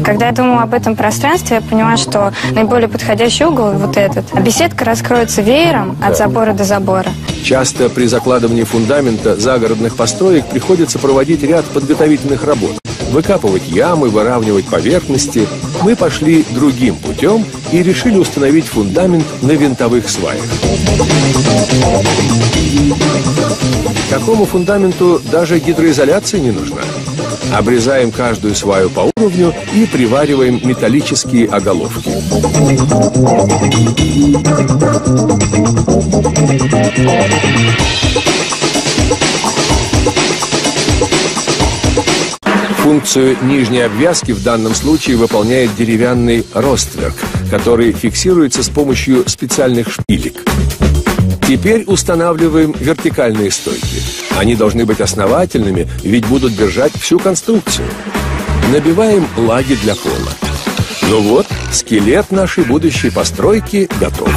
Когда я думала об этом пространстве, я поняла, что наиболее подходящий угол вот этот. А беседка раскроется веером от забора до забора. Часто при закладывании фундамента загородных построек приходится проводить ряд подготовительных работ. Выкапывать ямы, выравнивать поверхности. Мы пошли другим путем и решили установить фундамент на винтовых сваях. Такому фундаменту даже гидроизоляция не нужна. Обрезаем каждую сваю по уровню и привариваем металлические оголовки. Функцию нижней обвязки в данном случае выполняет деревянный ростверк, который фиксируется с помощью специальных шпилек. Теперь устанавливаем вертикальные стойки. Они должны быть основательными, ведь будут держать всю конструкцию. Набиваем лаги для пола. Ну вот, скелет нашей будущей постройки готов.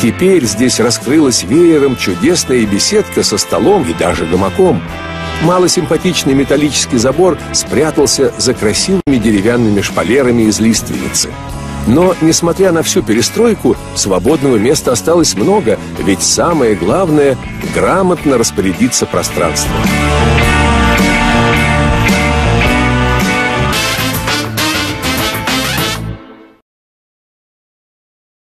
Теперь здесь раскрылась веером чудесная беседка со столом и даже гамаком. Малосимпатичный металлический забор спрятался за красивыми деревянными шпалерами из лиственницы. Но, несмотря на всю перестройку, свободного места осталось много, ведь самое главное – грамотно распорядиться пространством.